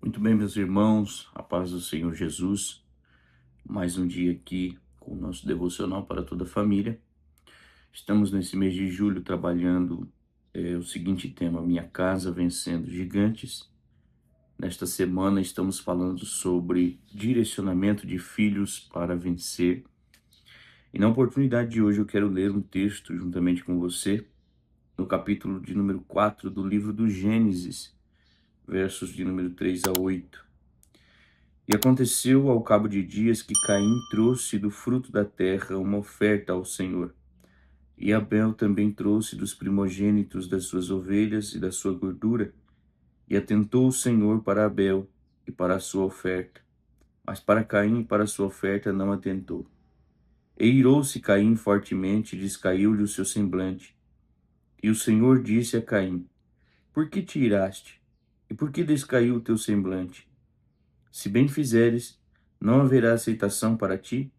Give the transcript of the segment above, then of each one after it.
Muito bem, meus irmãos, a paz do Senhor Jesus. Mais um dia aqui com o nosso devocional para toda a família. Estamos nesse mês de julho trabalhando o seguinte tema: Minha Casa Vencendo Gigantes. Nesta semana estamos falando sobre direcionamento de filhos para vencer. E na oportunidade de hoje eu quero ler um texto juntamente com você, no capítulo de número 4 do livro do Gênesis, versos de número 3 a 8. E aconteceu ao cabo de dias que Caim trouxe do fruto da terra uma oferta ao Senhor. E Abel também trouxe dos primogênitos das suas ovelhas e da sua gordura. E atentou o Senhor para Abel e para a sua oferta. Mas para Caim e para a sua oferta não atentou. E irou-se Caim fortemente e descaiu-lhe o seu semblante. E o Senhor disse a Caim: Por que te iraste? E por que descaiu o teu semblante? Se bem fizeres, não haverá aceitação para ti?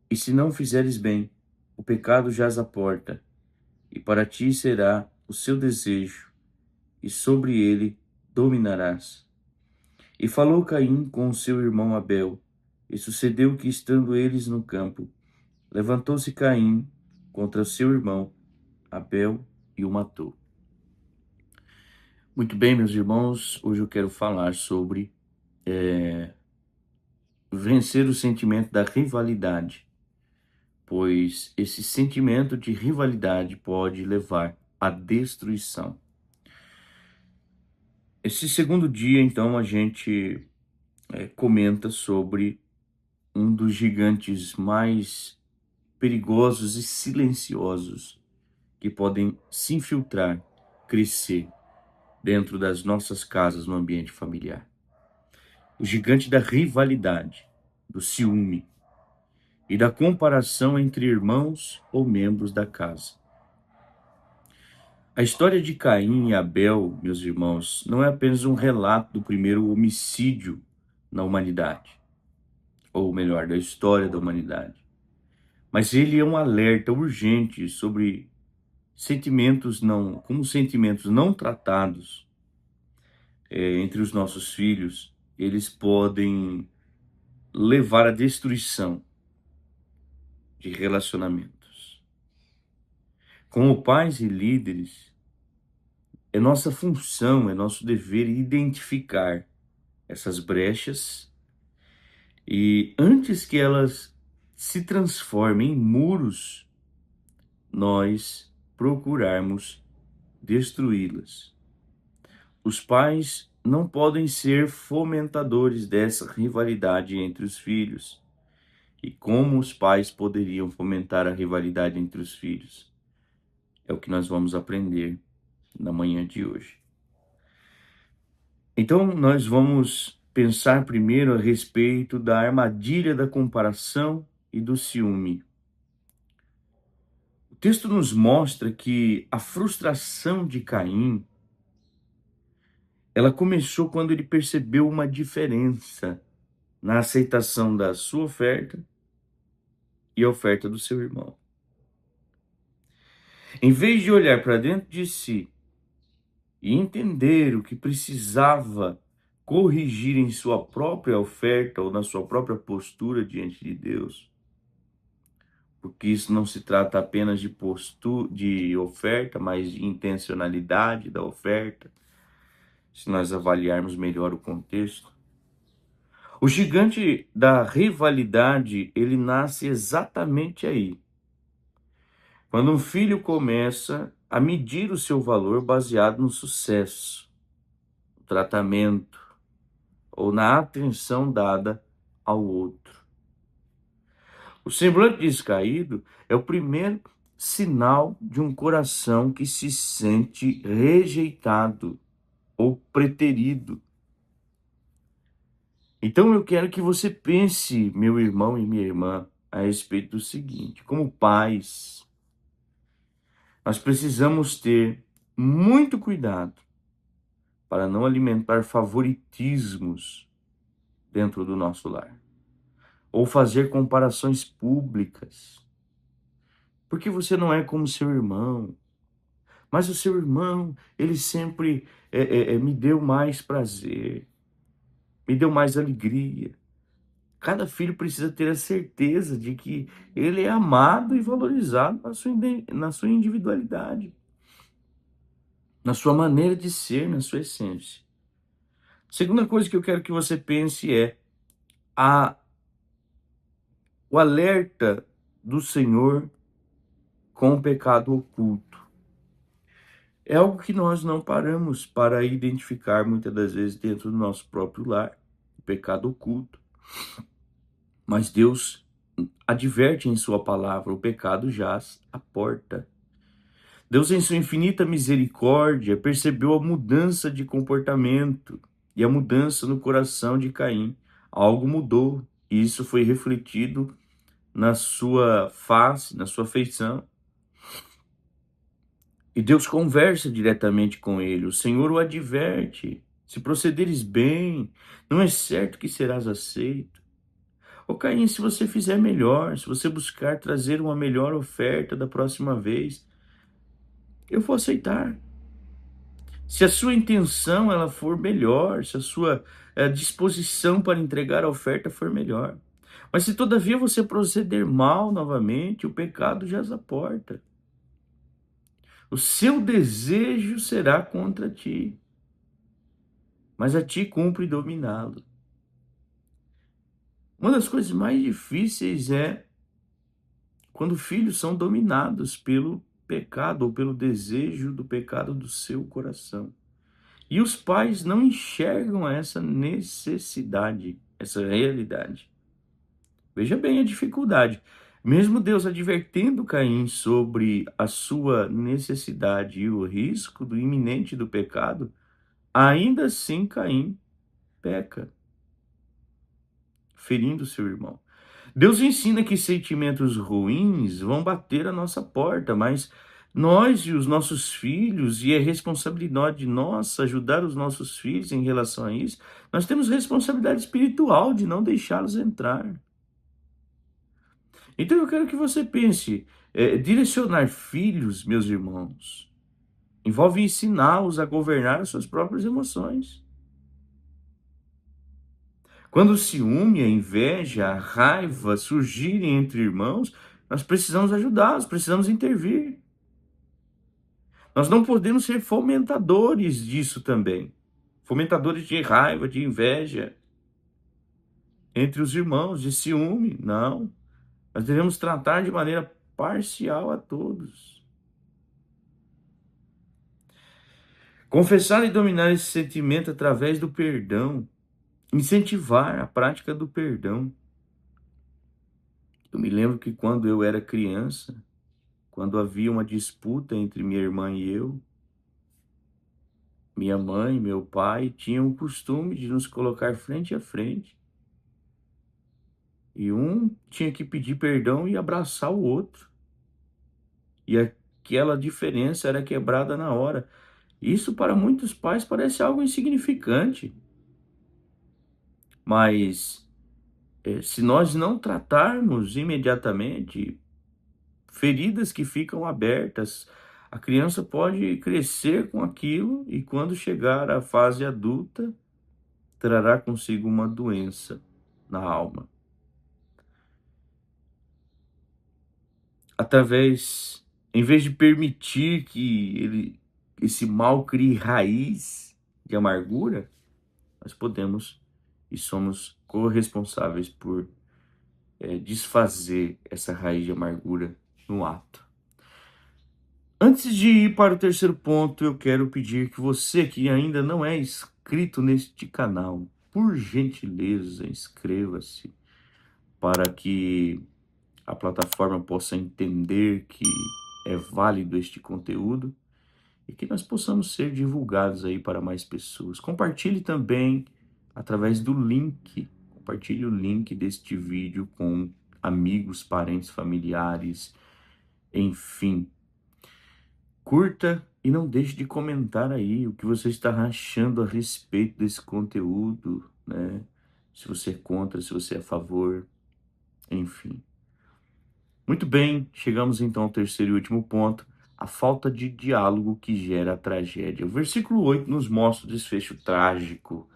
E se não fizeres bem, o pecado jaz à porta, e para ti será o seu desejo, e sobre ele dominarás. E falou Caim com o seu irmão Abel, e sucedeu que, estando eles no campo, levantou-se Caim contra seu irmão Abel e o matou. Muito bem, meus irmãos, hoje eu quero falar sobre vencer o sentimento da rivalidade, pois esse sentimento de rivalidade pode levar à destruição. Esse segundo dia, então, a gente comenta sobre um dos gigantes mais perigosos e silenciosos que podem se infiltrar, crescer dentro das nossas casas no ambiente familiar. O gigante da rivalidade, do ciúme e da comparação entre irmãos ou membros da casa. A história de Caim e Abel, meus irmãos, não é apenas um relato do primeiro homicídio na humanidade, ou melhor, da história da humanidade, mas ele é um alerta urgente sobre como sentimentos não tratados entre os nossos filhos, eles podem levar à destruição de relacionamentos. Como pais e líderes, é nossa função, é nosso dever identificar essas brechas e antes que elas se transformem em muros, nós procurarmos destruí-las. Os pais não podem ser fomentadores dessa rivalidade entre os filhos. E como os pais poderiam fomentar a rivalidade entre os filhos? É o que nós vamos aprender na manhã de hoje. Então, nós vamos pensar primeiro a respeito da armadilha da comparação e do ciúme. O texto nos mostra que a frustração de Caim, ela começou quando ele percebeu uma diferença na aceitação da sua oferta e a oferta do seu irmão. Em vez de olhar para dentro de si e entender o que precisava corrigir em sua própria oferta ou na sua própria postura diante de Deus, porque isso não se trata apenas de postura, de oferta, mas de intencionalidade da oferta, se nós avaliarmos melhor o contexto. O gigante da rivalidade, ele nasce exatamente aí. Quando um filho começa a medir o seu valor baseado no sucesso, no tratamento ou na atenção dada ao outro. O semblante descaído é o primeiro sinal de um coração que se sente rejeitado ou preterido. Então eu quero que você pense, meu irmão e minha irmã, a respeito do seguinte: como pais, nós precisamos ter muito cuidado para não alimentar favoritismos dentro do nosso lar, ou fazer comparações públicas. Porque você não é como seu irmão, mas o seu irmão, ele sempre me deu mais prazer. me deu mais alegria. Cada filho precisa ter a certeza de que ele é amado e valorizado na sua individualidade, na sua maneira de ser, na sua essência. Segunda coisa que eu quero que você pense é a, o alerta do Senhor com o pecado oculto. É algo que nós não paramos para identificar muitas das vezes dentro do nosso próprio lar, o pecado oculto. Mas Deus adverte em sua palavra, o pecado jaz à porta. Deus, em sua infinita misericórdia, percebeu a mudança de comportamento e a mudança no coração de Caim. Algo mudou e isso foi refletido na sua face, na sua feição. E Deus conversa diretamente com ele. O Senhor o adverte. Se procederes bem, não é certo que serás aceito. Ô Caim, se você fizer melhor, se você buscar trazer uma melhor oferta da próxima vez, eu vou aceitar. Se a sua intenção ela for melhor, se a sua disposição para entregar a oferta for melhor. Mas se todavia você proceder mal novamente, o pecado jaz à porta. O seu desejo será contra ti, mas a ti cumpre dominá-lo. Uma das coisas mais difíceis é quando filhos são dominados pelo pecado ou pelo desejo do pecado do seu coração. E os pais não enxergam essa necessidade, essa realidade. Veja bem a dificuldade. Mesmo Deus advertendo Caim sobre a sua necessidade e o risco do iminente do pecado, ainda assim Caim peca, ferindo seu irmão. Deus ensina que sentimentos ruins vão bater a nossa porta, mas nós e os nossos filhos, e é responsabilidade nossa ajudar os nossos filhos em relação a isso, nós temos responsabilidade espiritual de não deixá-los entrar. Então eu quero que você pense, direcionar filhos, meus irmãos, envolve ensiná-los a governar as suas próprias emoções. Quando o ciúme, a inveja, a raiva surgirem entre irmãos, nós precisamos ajudá-los, precisamos intervir. Nós não podemos ser fomentadores disso também. Fomentadores de raiva, de inveja entre os irmãos, de ciúme. Não. Nós devemos tratar de maneira parcial a todos. Confessar e dominar esse sentimento através do perdão. Incentivar a prática do perdão. Eu me lembro que quando eu era criança, quando havia uma disputa entre minha irmã e eu, minha mãe e meu pai tinham o costume de nos colocar frente a frente. E um tinha que pedir perdão e abraçar o outro. E aquela diferença era quebrada na hora. Isso para muitos pais parece algo insignificante. Mas se nós não tratarmos imediatamente, feridas que ficam abertas, a criança pode crescer com aquilo e quando chegar à fase adulta, trará consigo uma doença na alma. Através, em vez de permitir que esse mal crie raiz de amargura, nós podemos e somos corresponsáveis por desfazer essa raiz de amargura no ato. Antes de ir para o terceiro ponto, eu quero pedir que você que ainda não é inscrito neste canal, por gentileza, inscreva-se para que a plataforma possa entender que é válido este conteúdo e que nós possamos ser divulgados aí para mais pessoas. Compartilhe também através do link, compartilhe o link deste vídeo com amigos, parentes, familiares, enfim. Curta e não deixe de comentar aí o que você está achando a respeito desse conteúdo, né? Se você é contra, se você é a favor, enfim. Muito bem, chegamos então ao terceiro e último ponto, a falta de diálogo que gera a tragédia. O versículo 8 nos mostra o desfecho trágico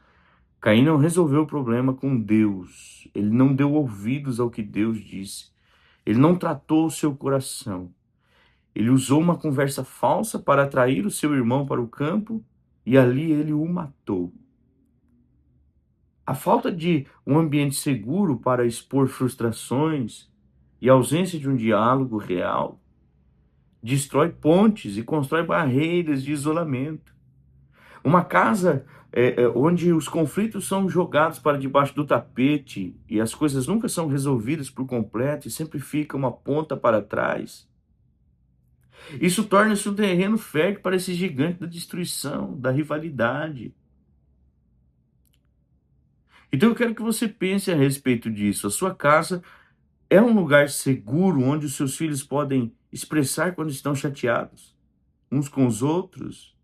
Caim não resolveu o problema com Deus. Ele não deu ouvidos ao que Deus disse. Ele não tratou o seu coração. Ele usou uma conversa falsa para atrair o seu irmão para o campo e ali ele o matou. A falta de um ambiente seguro para expor frustrações e a ausência de um diálogo real destrói pontes e constrói barreiras de isolamento. Uma casa onde os conflitos são jogados para debaixo do tapete e as coisas nunca são resolvidas por completo e sempre fica uma ponta para trás. Isso torna-se um terreno fértil para esse gigante da destruição, da rivalidade. Então eu quero que você pense a respeito disso. A sua casa é um lugar seguro onde os seus filhos podem expressar quando estão chateados uns com os outros,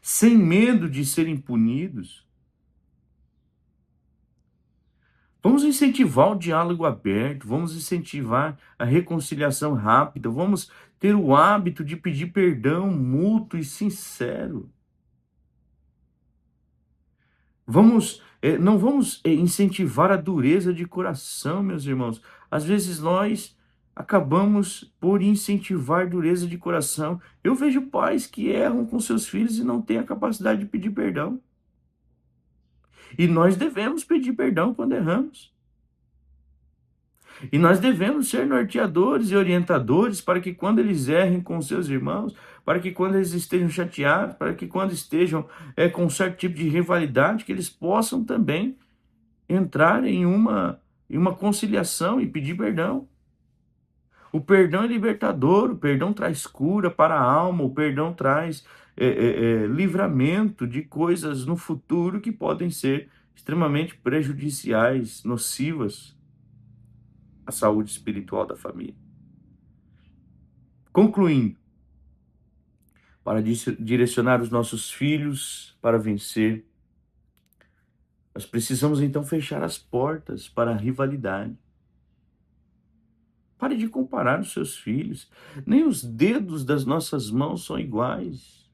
sem medo de serem punidos. Vamos incentivar o diálogo aberto, vamos incentivar a reconciliação rápida, vamos ter o hábito de pedir perdão mútuo e sincero. Não vamos incentivar a dureza de coração, meus irmãos. Às vezes nós acabamos por incentivar dureza de coração. Eu vejo pais que erram com seus filhos e não têm a capacidade de pedir perdão. E nós devemos pedir perdão quando erramos. E nós devemos ser norteadores e orientadores para que quando eles errem com seus irmãos, para que quando eles estejam chateados, para que quando estejam com certo tipo de rivalidade, que eles possam também entrar em uma conciliação e pedir perdão. O perdão é libertador, o perdão traz cura para a alma, o perdão traz livramento de coisas no futuro que podem ser extremamente prejudiciais, nocivas à saúde espiritual da família. Concluindo, para direcionar os nossos filhos para vencer, nós precisamos então fechar as portas para a rivalidade. Pare de comparar os seus filhos. Nem os dedos das nossas mãos são iguais.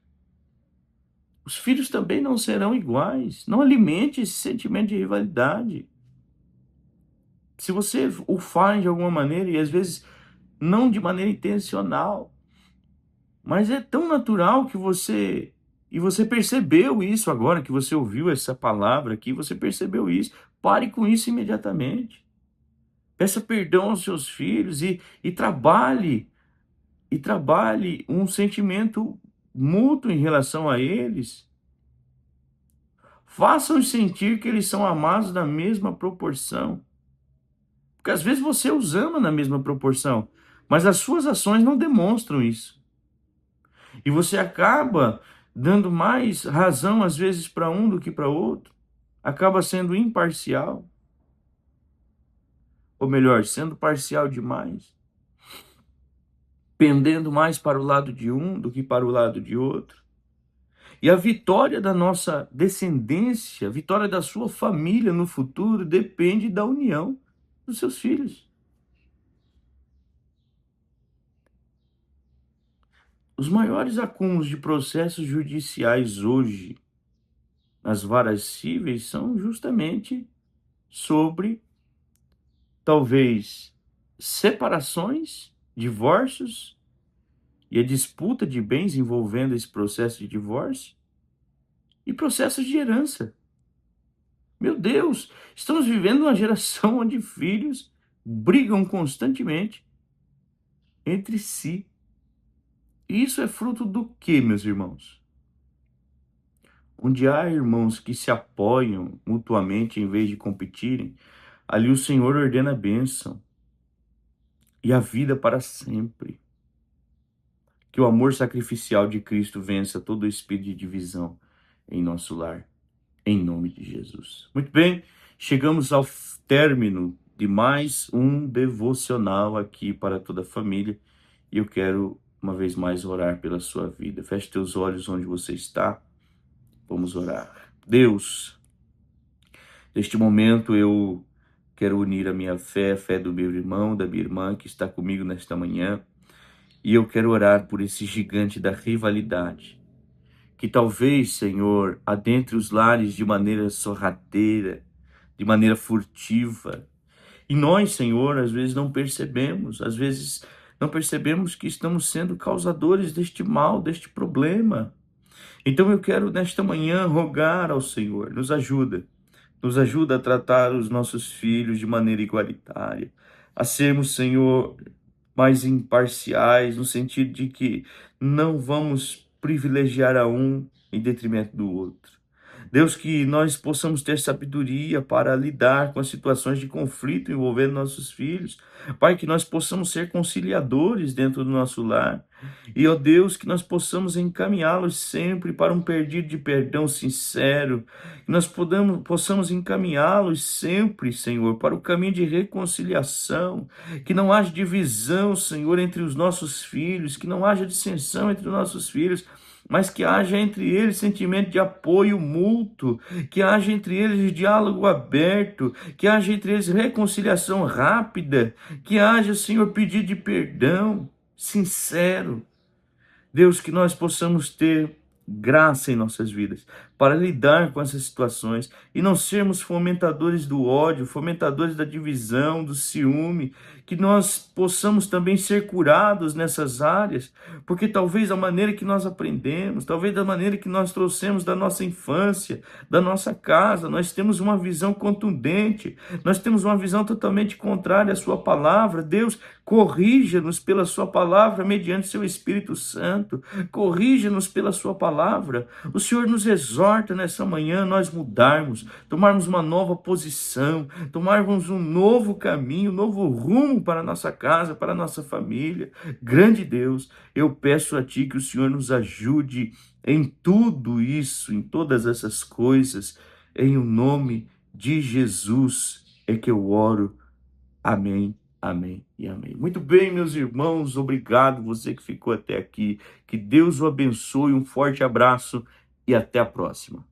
Os filhos também não serão iguais. Não alimente esse sentimento de rivalidade. Se você o faz de alguma maneira, e às vezes não de maneira intencional, mas é tão natural que você... E você percebeu isso agora, que você ouviu essa palavra aqui, você percebeu isso. Pare com isso imediatamente. Peça perdão aos seus filhos e trabalhe um sentimento mútuo em relação a eles. Façam-os sentir que eles são amados na mesma proporção. Porque às vezes você os ama na mesma proporção, mas as suas ações não demonstram isso. E você acaba dando mais razão às vezes para um do que para outro. Acaba sendo imparcial. Ou melhor, sendo parcial demais. Pendendo mais para o lado de um do que para o lado de outro. E a vitória da nossa descendência, a vitória da sua família no futuro depende da união dos seus filhos. Os maiores acúmulos de processos judiciais hoje nas varas cíveis são justamente sobre, talvez, separações, divórcios e a disputa de bens envolvendo esse processo de divórcio e processos de herança. Meu Deus, estamos vivendo uma geração onde filhos brigam constantemente entre si. E isso é fruto do quê, meus irmãos? Onde há irmãos que se apoiam mutuamente em vez de competirem, ali o Senhor ordena a bênção e a vida para sempre. Que o amor sacrificial de Cristo vença todo o espírito de divisão em nosso lar, em nome de Jesus. Muito bem, chegamos ao término de mais um devocional aqui para toda a família e eu quero uma vez mais orar pela sua vida. Feche teus olhos onde você está. Vamos orar. Deus, neste momento eu quero unir a minha fé, a fé do meu irmão, da minha irmã que está comigo nesta manhã. E eu quero orar por esse gigante da rivalidade que talvez, Senhor, adentre os lares de maneira sorrateira, de maneira furtiva. E nós, Senhor, às vezes não percebemos, às vezes não percebemos que estamos sendo causadores deste mal, deste problema. Então eu quero nesta manhã rogar ao Senhor, nos ajuda a tratar os nossos filhos de maneira igualitária, a sermos, Senhor, mais imparciais, no sentido de que não vamos privilegiar a um em detrimento do outro. Deus, que nós possamos ter sabedoria para lidar com as situações de conflito envolvendo nossos filhos. Pai, que nós possamos ser conciliadores dentro do nosso lar. E, ó Deus, que nós possamos encaminhá-los sempre para um pedido de perdão sincero. Que nós possamos encaminhá-los sempre, Senhor, para o caminho de reconciliação. Que não haja divisão, Senhor, entre os nossos filhos. Que não haja dissensão entre os nossos filhos, mas que haja entre eles sentimento de apoio mútuo, que haja entre eles diálogo aberto, que haja entre eles reconciliação rápida, que haja, Senhor, pedido de perdão sincero. Deus, que nós possamos ter graça em nossas vidas para lidar com essas situações e não sermos fomentadores do ódio, fomentadores da divisão, do ciúme, que nós possamos também ser curados nessas áreas, porque talvez a maneira que nós aprendemos, talvez da maneira que nós trouxemos da nossa infância, da nossa casa, nós temos uma visão contundente, nós temos uma visão totalmente contrária à sua palavra. Deus, corrija-nos pela sua palavra mediante seu Espírito Santo, corrija-nos pela sua palavra. O Senhor nos exorta nessa manhã nós mudarmos, tomarmos uma nova posição, tomarmos um novo caminho, um novo rumo para a nossa casa, para a nossa família. Grande Deus, eu peço a Ti que o Senhor nos ajude em tudo isso, em todas essas coisas, em o nome de Jesus é que eu oro. Amém. Amém e amém. Muito bem, meus irmãos, obrigado você que ficou até aqui. Que Deus o abençoe, um forte abraço e até a próxima.